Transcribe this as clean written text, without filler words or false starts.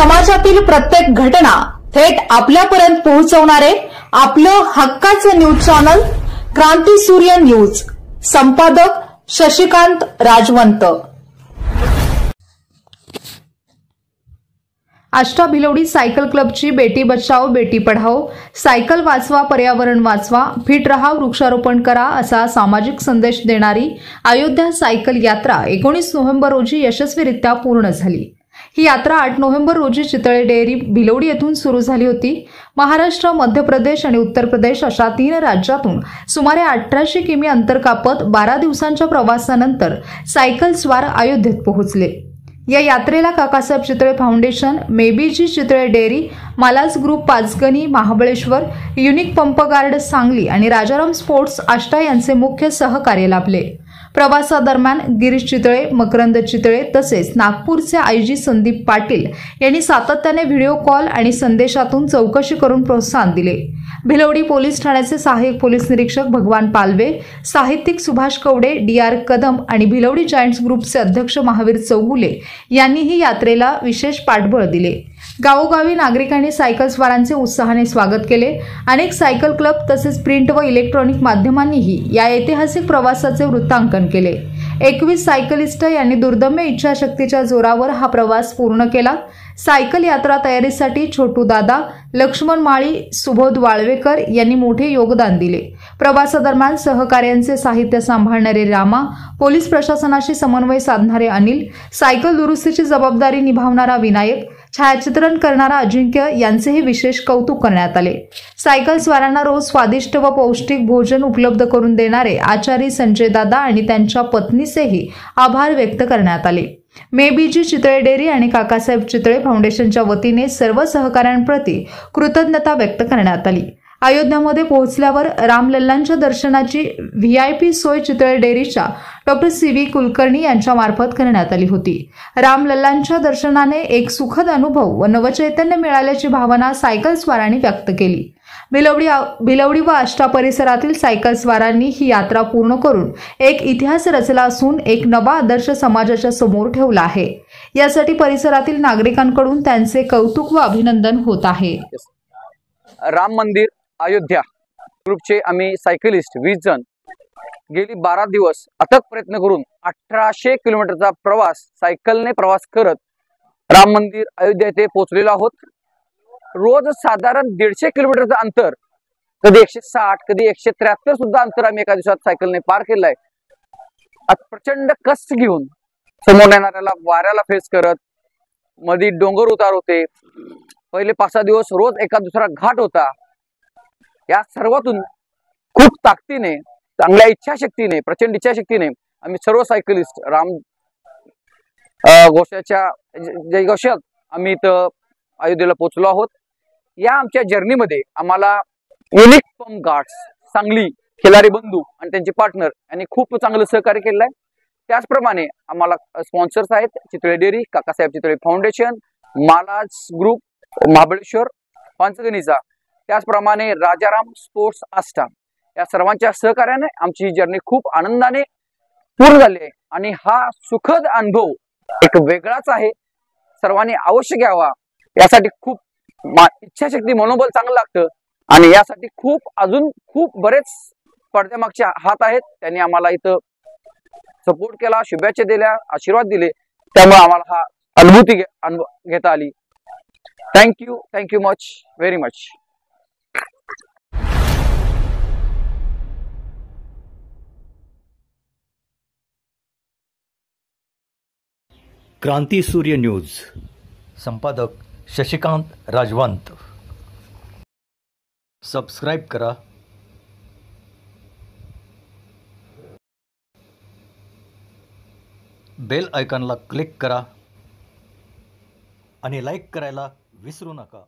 समाजातील प्रत्येक घटना थेट आपल्यापर्यंत पोहोचवणारे आपलं हक्काचं न्यूज चॅनल क्रांती सूर्य न्यूज। संपादक शशिकांत राजवंत। आष्टा भिलवडी सायकल क्लबची बेटी बचाओ बेटी पढाओ, सायकल वाचवा पर्यावरण वाचवा, फिट रहा वृक्षारोपण करा असा सामाजिक संदेश देणारी अयोध्या सायकल यात्रा 19 नोव्हेंबर रोजी यशस्वीरित्या पूर्ण झाली। ही यात्रा 8 नोव्हेंबर रोजी चितळे डेअरी भिलवडी येथून सुरू झाली होती। महाराष्ट्र, मध्य प्रदेश आणि उत्तर प्रदेश अशा 3 राज्यातून सुमारे 1800 किमी अंतर कापत 12 दिवसांच्या प्रवासानंतर सायकल स्वार अयोध्येत पोहोचले। या यात्रेला काकासाहेब चितळे फाउंडेशन, मेबीजी Chitale dairy, Mala's group Panchgani Mahabaleshwar, unique pump guard Sangli आणि राजाराम स्पोर्ट्स आष्टा यांचे मुख्य सहकार्य लाभले। प्रवासादरम्यान गिरीश चितळे, मकरंद चितळे तसेच नागपूरचे आयजी संदीप पाटील यांनी सातत्याने व्हिडिओ कॉल आणि संदेशातून चौकशी करून प्रोत्साहन दिले। भिलवडी पोलीस ठाण्याचे सहाय्यक पोलीस निरीक्षक भगवान पालवे, साहित्यिक सुभाष कवडे, DR कदम आणि भिलवडी जायंट्स ग्रुपचे अध्यक्ष महावीर चौगुले यांनीही यात्रेला विशेष पाठबळ दिले। गावोगावी नागरिकांनी सायकल स्वारांचे उत्साहाने स्वागत केले। अनेक सायकल क्लब तसेच प्रिंट व इलेक्ट्रॉनिक माध्यमांनीही या ऐतिहासिक प्रवासाचे वृत्तांकन केले। 21 सायकलिस्ट यांनी दुर्दम्य इच्छाशक्तीच्या जोरावर हा प्रवास पूर्ण केला। सायकल यात्रा तयारीसाठी छोटू दादा, लक्ष्मण माळी, सुबोध वाळवेकर यांनी मोठे योगदान दिले। प्रवासादरम्यान सहकार्यांचे साहित्य सांभाळणारे रामा, पोलीस प्रशासनाशी समन्वय साधणारे अनिल, सायकल दुरुस्तीची जबाबदारी निभावणारा विनायक, छायाचित्रण करणारा अजिंक्य यांचेही विशेष कौतुक करण्यात आले। सायकल स्वारांना रोज स्वादिष्ट व पौष्टिक भोजन उपलब्ध करून देणारे आचारी संजय दादा आणि त्यांच्या पत्नीचेही आभार व्यक्त करण्यात आले। मेबीजी चितळे डेअरी आणि काकासाहेब चितळे फाउंडेशनच्या वतीने सर्व सहकाऱ्यांप्रती कृतज्ञता व्यक्त करण्यात आली। अयोध्यामध्ये पोहोचल्यावर रामलल्लांच्या दर्शनाची VIP सोय चितळे डेअरीच्या डॉ. CV कुलकर्णी यांच्या मार्फत करण्यात आली होती। रामलल्लांच्या दर्शनाने एक सुखद अनुभव व नवचैतन्य मिळाल्याची भावना सायकल स्वारांनी व्यक्त केली। भिलवडी व आष्टा परिसरातील सायकल स्वारांनी ही यात्रा पूर्ण करून एक इतिहास रचला असून एक नवा आदर्श समाजाच्या समोर ठेवला आहे। यासाठी परिसरातील नागरिकांकडून त्यांचे कौतुक व अभिनंदन होत आहे। राम मंदिर अयोध्या ग्रुपचे आम्ही सायकलिस्ट 20 जण गेली 12 दिवस अथक प्रयत्न करून 1800 किलोमीटरचा प्रवास सायकलने प्रवास करत राम मंदिर अयोध्या येथे पोहोचलेलो आहोत। रोज साधारण 150 किलोमीटरचं अंतर, कधी 160, कधी 173 सुद्धा अंतर आम्ही एका दिवसात सायकलने पार केलं आहे। प्रचंड कष्ट घेऊन समोर येणाऱ्याला वाऱ्याला फेस करत, मध्ये डोंगर उतार होते, पहिले 5-6 दिवस रोज एका दुसरा घाट होता। या सर्वातून खूप ताकदीने, चांगल्या इच्छाशक्तीने, प्रचंड इच्छाशक्तीने आम्ही सर्व सायकलिस्ट राम घोषाच्या जय घोषात आम्ही इथं अयोध्येला पोहोचलो आहोत। या आमच्या जर्नीमध्ये आम्हाला unique pump guards Sangli, Khilari बंधू आणि त्यांचे पार्टनर यांनी खूप चांगलं सहकार्य केलं आहे। त्याचप्रमाणे आम्हाला स्पॉन्सर्स आहेत Chitale dairy, Kakasaheb Chitale foundation, Mala's group Mahabaleshwar पाचगणीचा, त्याचप्रमाणे राजाराम स्पोर्ट्स आष्टा, या सर्वांच्या सहकार्याने आमची ही जर्नी खूप आनंदाने पूर्ण झाली आहे। आणि हा सुखद अनुभव एक वेगळाच आहे, सर्वांनी अवश्य घ्यावा। यासाठी खूप इच्छाशक्ती, मनोबल चांगलं लागतं आणि यासाठी अजून खूप बरेच पडद्यामागचे हात आहेत, त्यांनी आम्हाला इथं सपोर्ट केला, शुभेच्छा दिल्या, आशीर्वाद दिले, त्यामुळे आम्हाला हा अनुभूती घेता आली। Thank you much, very much. Kranti Surya news. संपादक शशिकांत राजवंत। सबस्क्राइब करा, बेल आयकॉनला क्लिक करा आणि लाईक करायला विसरू नका।